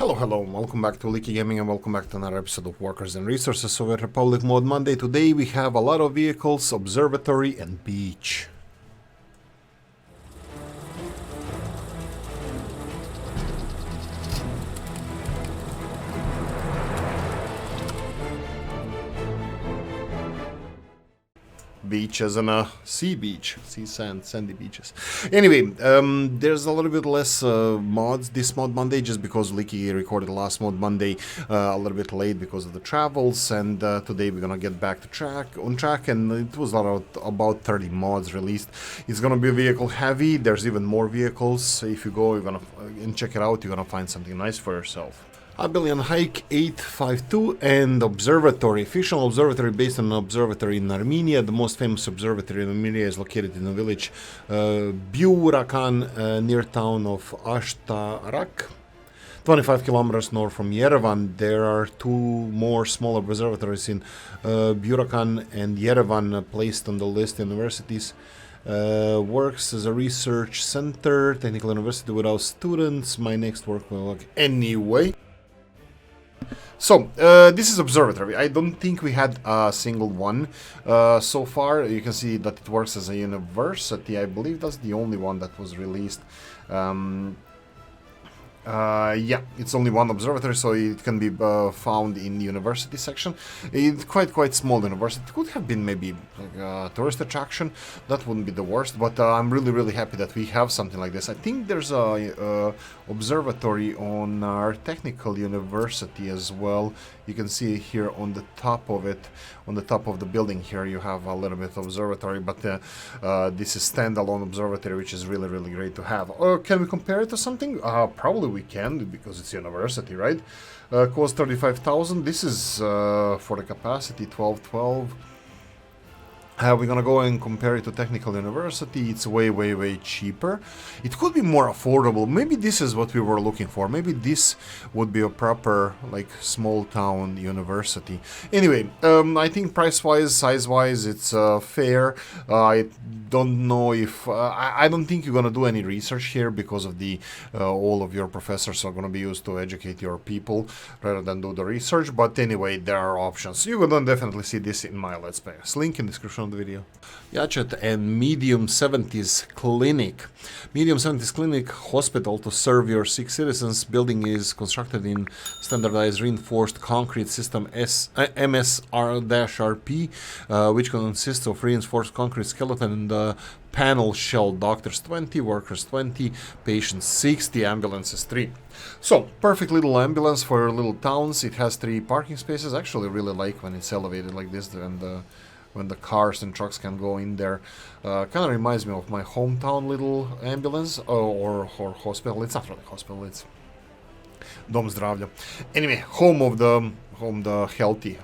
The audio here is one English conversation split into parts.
Hello, welcome back to Oolykee Gaming and welcome back to another episode of Workers and Resources Soviet Republic Mode Monday. Today we have a lot of vehicles, Observatory and Beach. Beach as in a sea beach, sea sand, sandy beaches. Anyway, there's a little bit less mods this mod Monday just because Oolykee recorded last mod Monday a little bit late because of the travels, and today we're gonna get back to on track, and it was about 30 mods released. It's gonna be vehicle heavy. There's even more vehicles. If you go, you're gonna and check it out, you're gonna find something nice for yourself. Abelian Hike 852 and Observatory. Fictional observatory based on an observatory in Armenia. The most famous observatory in Armenia is located in the village Burakan near town of Ashtarak. 25 kilometers north from Yerevan. There are two more small observatories in Burakan and Yerevan placed on the list universities. Works as a research center, technical university without students. My next work will work anyway. So, this is Observatory. I don't think we had a single one so far. You can see that it works as a university. I believe that's the only one that was released. Yeah, it's only one observatory, so it can be found in the university section. It's quite small university. It could have been maybe like a tourist attraction. That wouldn't be the worst, but I'm really happy that we have something like this. I think there's a observatory on our technical university as well. You can see here on the top of it, on the top of the building here, you have a little bit of observatory, but this is standalone observatory, which is really great to have. Can we compare it to something? Probably we can, because it's university, right? Cost 35,000. This is for the capacity 1212. We're gonna go and compare it to Technical University. It's way cheaper. It could be more affordable. Maybe this is what we were looking for. Maybe this would be a proper, like, small town university. Anyway, I think price-wise, size-wise, it's fair. I don't know if I don't think you're gonna do any research here because of the all of your professors are gonna be used to educate your people rather than do the research. But anyway, there are options. You will definitely see this in my Let's Play. Link in the description of the video. Yachet and Medium 70s Clinic. Medium 70s Clinic Hospital to serve your sick citizens. Building is constructed in standardized reinforced concrete system MSR-RP, which consists of reinforced concrete skeleton and panel shell. Doctors 20, workers 20, patients 60, ambulances 3. So, perfect little ambulance for little towns. It has 3 parking spaces. I actually really like when it's elevated like this, and when the cars and trucks can go in there. Kind of reminds me of my hometown little ambulance or hospital. It's not really hospital, it's Dom Zdravlja. Anyway, home of the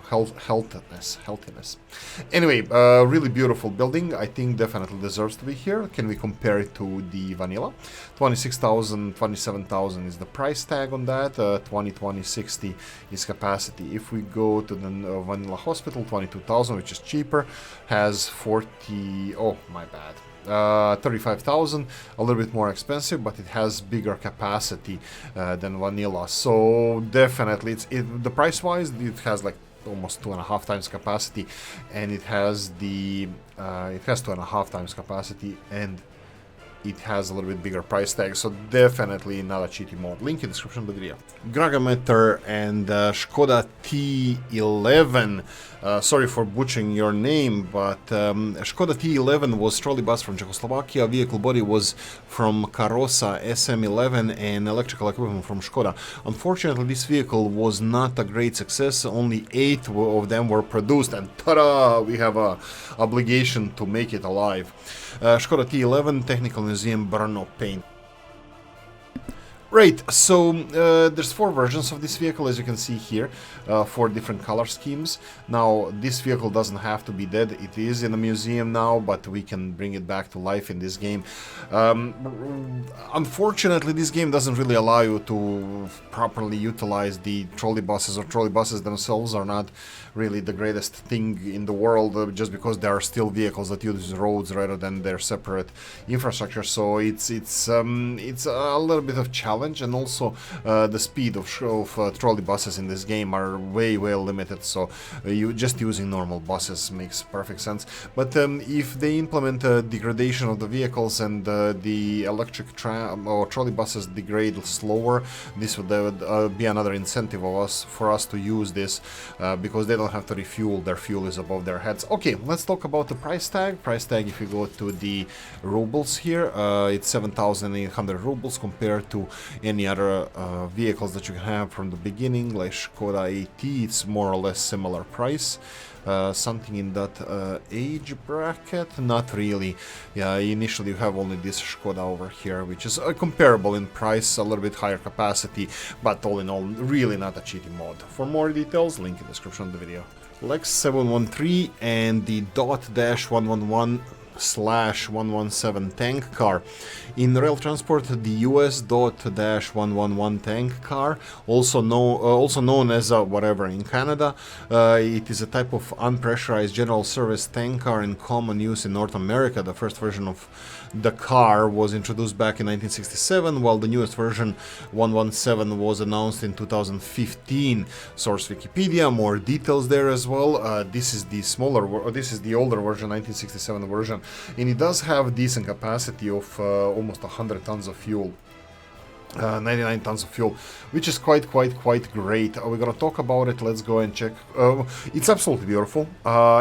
healthiness. Anyway, really beautiful building. I think definitely deserves to be here. Can we compare it to the vanilla? 26,000, 27,000 is the price tag on that. 20, 60 is capacity. If we go to the vanilla hospital, 22,000, which is cheaper, has 40. Oh my bad. 35,000, a little bit more expensive, but it has bigger capacity than vanilla. So definitely, the price wise, it has like almost 2.5 times capacity, and it has 2.5 times capacity, and it has a little bit bigger price tag, so definitely not a cheaty mod. Link in the description of the video. Gragometer and Skoda T11. Sorry for butchering your name, but Skoda T11 was trolley bus from Czechoslovakia. Vehicle body was from Karosa SM11 and electrical equipment from Skoda. Unfortunately, this vehicle was not a great success. Only 8 of them were produced, and ta-da! We have a obligation to make it alive. Skoda T11, Technical Museum, Brno paint. Right, so there's 4 versions of this vehicle, as you can see here, 4 different color schemes. Now, this vehicle doesn't have to be dead. It is in a museum now, but we can bring it back to life in this game. Unfortunately, this game doesn't really allow you to properly utilize the trolley buses, or trolley buses themselves are not really the greatest thing in the world, just because there are still vehicles that use roads rather than their separate infrastructure. So it's a little bit of challenge challenge, and also the speed of trolley buses in this game are way limited, so you just using normal buses makes perfect sense. But if they implement degradation of the vehicles and the electric tram or trolley buses degrade slower, this would be another incentive for us to use this, because they don't have to refuel, their fuel is above their heads. Okay, let's talk about the price tag. Price tag, if you go to the rubles here, it's 7,800 rubles compared to any other vehicles that you can have from the beginning, like Skoda AT. It's more or less similar price. Something in that age bracket? Not really. Yeah, initially you have only this Skoda over here, which is comparable in price, a little bit higher capacity, but all in all, really not a cheaty mod. For more details, link in the description of the video. Lex 713 and the .-111/117 tank car. In rail transport, the US .-111 tank car, also known as whatever in Canada, it is a type of unpressurized general service tank car in common use in North America. The first version of the car was introduced back in 1967, while the newest version 117 was announced in 2015. Source Wikipedia, more details there as well. This is the older version, 1967 version, and it does have decent capacity of almost 100 tons of fuel. 99 tons of fuel, which is quite great. We're gonna talk about it. Let's go and check. It's absolutely beautiful.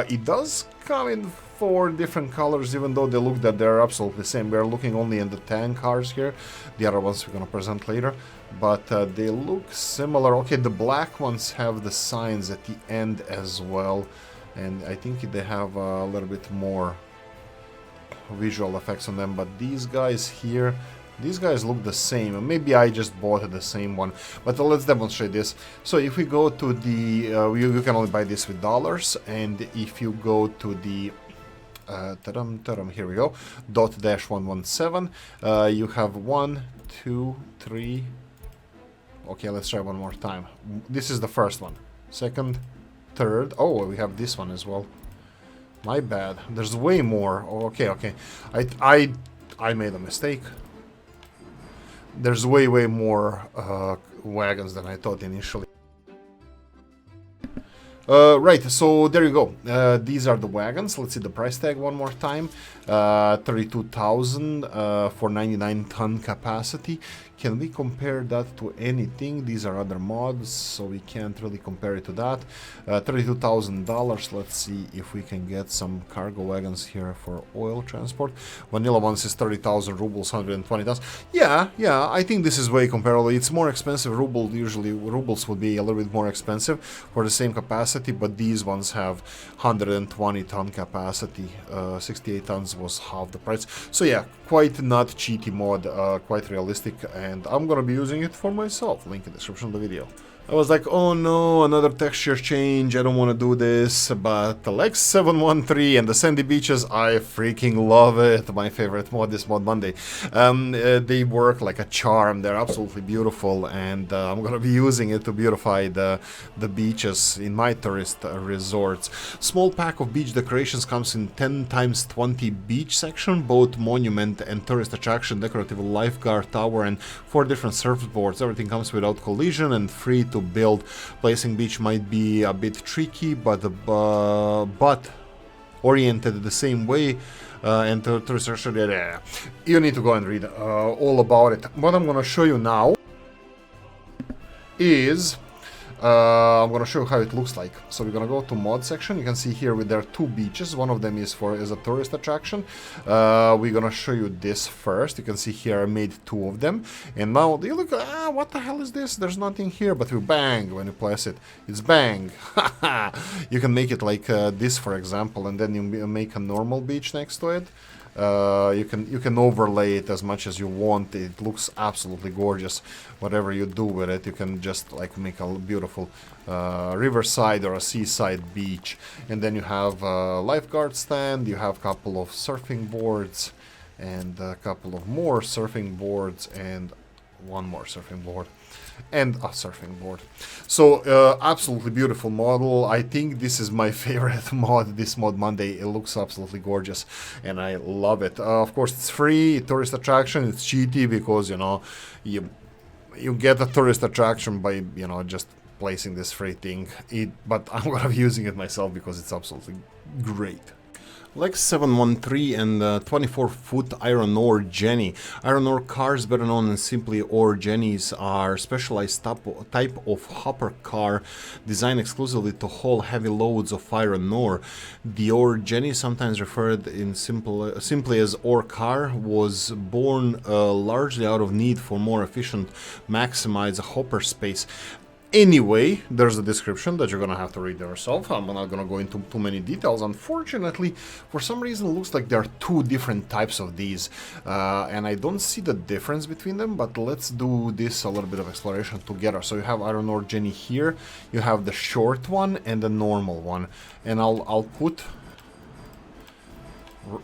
It does come in 4 different colors, even though they look that they're absolutely the same. We're looking only in the tank cars here. The other ones we're gonna present later, but they look similar. Okay, the black ones have the signs at the end as well, and I think they have a little bit more visual effects on them, but these guys here, these guys look the same. Maybe I just bought the same one, but let's demonstrate this. So if we go to the you can only buy this with dollars, and if you go to the here we go, .-117, you have 1, 2, 3. Okay, let's try one more time. This is the first one. Second, third. Oh, we have this one as well. My bad. There's way more. Oh, okay. I made a mistake. There's way more wagons than I thought initially. Right, so there you go. These are the wagons. Let's see the price tag one more time. 32,000 for 99-ton capacity. Can we compare that to anything? These are other mods, so we can't really compare it to that. $32,000. Let's see if we can get some cargo wagons here for oil transport. Vanilla ones is 30,000 rubles, 120 tons. Yeah, I think this is way comparable. It's more expensive. Usually rubles would be a little bit more expensive for the same capacity, but these ones have 120-ton capacity. 68 tons was half the price. So yeah, quite not cheaty mod, quite realistic, and I'm gonna be using it for myself. Link in the description of the video. I was like, oh no, another texture change, I don't want to do this, but the Lex 713 and the sandy beaches, I freaking love it. My favorite mod this Mod Monday. They work like a charm, they're absolutely beautiful, and I'm gonna be using it to beautify the beaches in my tourist resorts. Small pack of beach decorations comes in 10x20 beach section, both monument and tourist attraction, decorative lifeguard tower, and 4 different surfboards. Everything comes without collision and free to build. Placing beach might be a bit tricky, but oriented the same way, and to research it, you need to go and read all about it. What I'm gonna show you now is I'm gonna show you how it looks like. So we're gonna go to mod section. You can see here there are 2 beaches. One of them is as a tourist attraction. We're gonna show you this first. You can see here I made 2 of them, and now you look, what the hell is this? There's nothing here, but you bang when you place it. It's bang. You can make it like this, for example, and then you make a normal beach next to it. You can overlay it as much as you want. It looks absolutely gorgeous. Whatever you do with it, you can just like make a beautiful riverside or a seaside beach. And then you have a lifeguard stand. You have a couple of surfing boards and a couple of more surfing boards and one more surfing board and a surfing board. So absolutely beautiful model. I think this is my favorite mod this Mod Monday. It looks absolutely gorgeous and I love it. Of course it's free, tourist attraction. It's cheaty because, you know, you get a tourist attraction by, you know, just placing this free thing. But I'm gonna be using it myself because it's absolutely great. Lex 713 and 24-foot iron ore Jenny. Iron ore cars, better known as simply ore Jennies, are specialized type of hopper car designed exclusively to haul heavy loads of iron ore. The ore Jenny, sometimes referred in simply as ore car, was born largely out of need for more efficient maximize hopper space. Anyway, there's a description that you're gonna have to read yourself. I'm not gonna go into too many details. Unfortunately, for some reason, it looks like there are two different types of these, and I don't see the difference between them, but let's do this a little bit of exploration together. So you have Iron Ore Jenny here, you have the short one and the normal one, and I'll put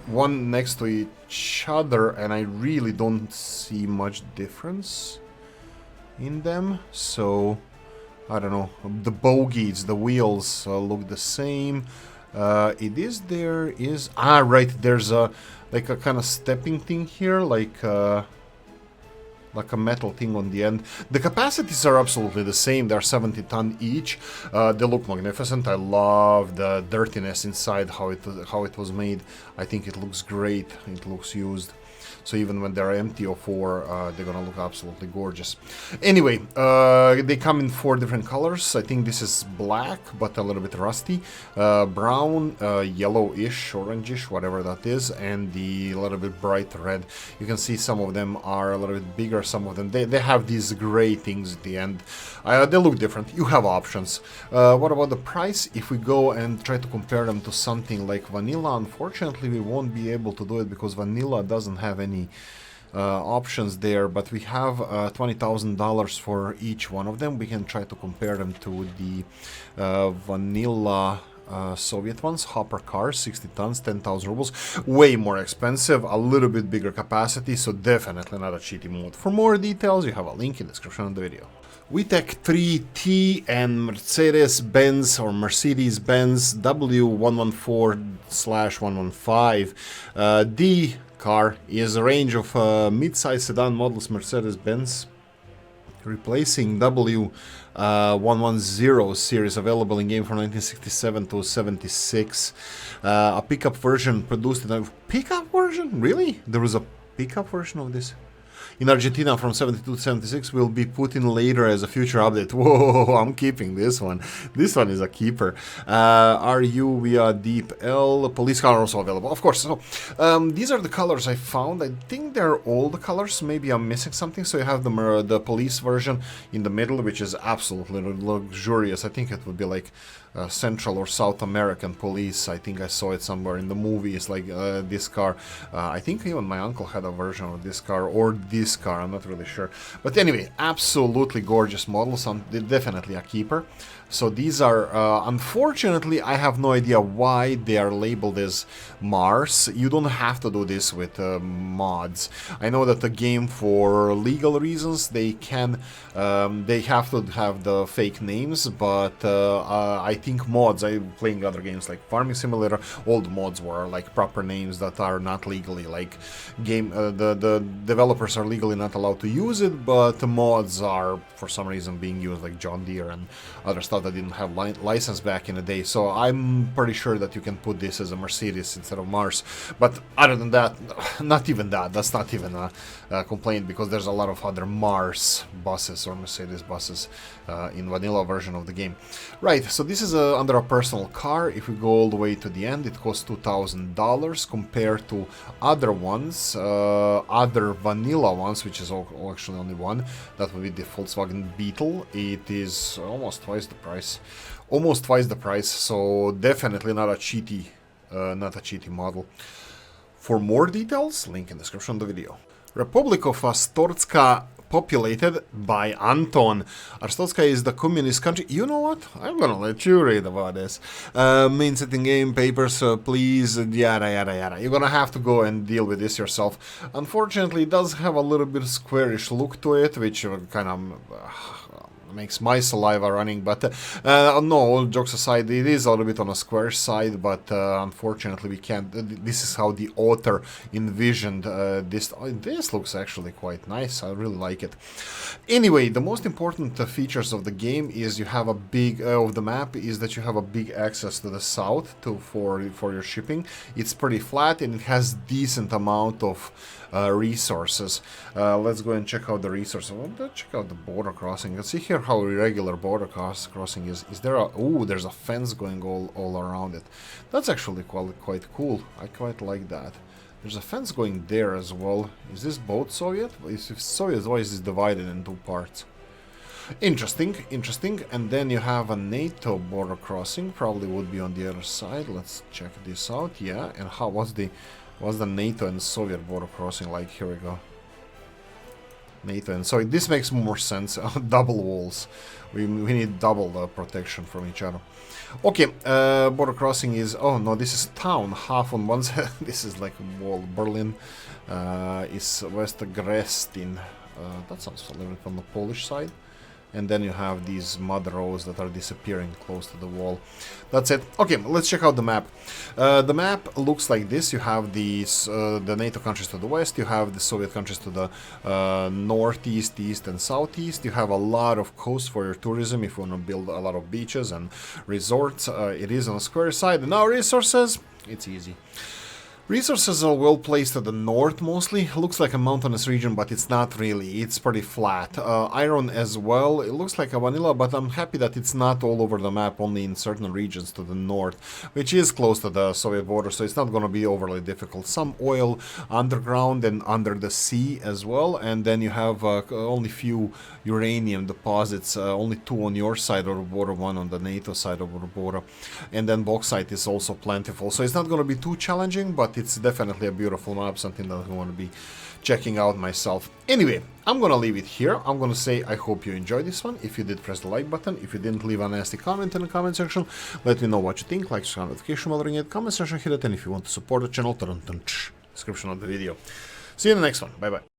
one next to each other, and I really don't see much difference in them, so I don't know, the bogies, the wheels look the same. Right, there's a like a kind of stepping thing here, like a metal thing on the end. The capacities are absolutely the same, they're 70 ton each. They look magnificent. I love the dirtiness inside, how it was made. I think it looks great, it looks used. So even when they're empty or they're gonna look absolutely gorgeous. Anyway, they come in 4 different colors. I think this is black, but a little bit rusty. Brown, yellowish, orangish, whatever that is, and the little bit bright red. You can see some of them are a little bit bigger, some of them, they have these gray things at the end. They look different. You have options. What about the price? If we go and try to compare them to something like vanilla, unfortunately we won't be able to do it because vanilla doesn't have any options there, but we have $20,000 for each one of them. We can try to compare them to the vanilla Soviet ones, hopper cars, 60 tons, 10,000 rubles, way more expensive, a little bit bigger capacity, so definitely not a cheaty mode. For more details, you have a link in the description of the video. S03E11 and Mercedes-Benz or Mercedes-Benz W114/115. The car is a range of mid-size sedan models Mercedes-Benz, replacing W110 series available in game from 1967 to 76. A pickup version produced in a pickup version? Really? There was a pickup version of this? In Argentina from 72 to 76 will be put in later as a future update. Whoa, I'm keeping this one. This one is a keeper. RU via Deep L. Police car also available, of course. So these are the colors I found. I think they're all the colors. Maybe I'm missing something. So you have the police version in the middle, which is absolutely luxurious. I think it would be like Central or South American police. I think I saw it somewhere in the movies, like this car. I think even my uncle had a version of this car, or this car, I'm not really sure. But anyway, absolutely gorgeous models, definitely a keeper. So these are, unfortunately, I have no idea why they are labeled as Mars. You don't have to do this with mods. I know that the game, for legal reasons, they have to have the fake names, but I think mods, playing other games like Farming Simulator, all the mods were like proper names that are not legally, like the developers are legally not allowed to use it, but the mods are for some reason being used, like John Deere and other stuff that didn't have license back in the day. So I'm pretty sure that you can put this as a Mercedes instead of Mars. But other than that, not even that. That's not even a complaint, because there's a lot of other Mars buses or Mercedes buses in vanilla version of the game. Right, so this is under a personal car. If we go all the way to the end, it costs $2,000 compared to other ones, other vanilla ones, which is actually only one. That would be the Volkswagen Beetle. It is almost twice the price. Almost twice the price, so definitely not a cheaty model. For more details, link in the description of the video. Republic of Arstotzka, populated by Anton. Arstotzka is the communist country. You know what? I'm gonna let you read about this. Main setting game, papers, please, yada yada yada. You're gonna have to go and deal with this yourself. Unfortunately, it does have a little bit squarish look to it, which kind of makes my saliva running. But no, all jokes aside, it is a little bit on a square side, but unfortunately we can't. This is how the author envisioned this. This looks actually quite nice. I really like it. Anyway, the most important features of the game is you have a big of the map is that you have a big access to the south for your shipping. It's pretty flat and it has decent amount of resources. Let's go and check out the resources. Let's check out the border crossing. Let's see here how irregular border crossing is. Is there a... Oh, there's a fence going all around it. That's actually quite cool. I quite like that. There's a fence going there as well. Is this both Soviet? If Soviet, why is this divided in two parts? Interesting, interesting. And then you have a NATO border crossing. Probably would be on the other side. Let's check this out. Yeah, and how what's the NATO and Soviet border crossing like? Here we go. NATO and so this makes more sense. Double walls. We need double protection from each other. Okay, border crossing is... Oh, no, this is town. Half on one side. This is like a wall. Berlin is West Grestin. That sounds a little bit on the Polish side. And then you have these mud rows that are disappearing close to the wall. That's it. Okay, let's check out the map. The map looks like this. You have these, the NATO countries to the west. You have the Soviet countries to the northeast, east, and southeast. You have a lot of coast for your tourism if you want to build a lot of beaches and resorts. It is on a square side. And now resources, it's easy. Resources are well placed to the north mostly. Looks like a mountainous region, but it's not really. It's pretty flat. Iron as well. It looks like a vanilla, but I'm happy that it's not all over the map, only in certain regions to the north, which is close to the Soviet border, so it's not going to be overly difficult. Some oil underground and under the sea as well, and then you have only few uranium deposits, only 2 on your side of the border, 1 on the NATO side of the border, and then bauxite is also plentiful. So it's not going to be too challenging, but it's definitely a beautiful map, something that I want to be checking out myself. Anyway, I'm gonna leave it here. I'm gonna say I hope you enjoyed this one. If you did, press the like button. If you didn't, leave a nasty comment in the comment section. Let me know what you think. Like, subscribe, notification bell, ring it, comment section, hit it, and if you want to support the channel, description of the video. See you in the next one. Bye bye.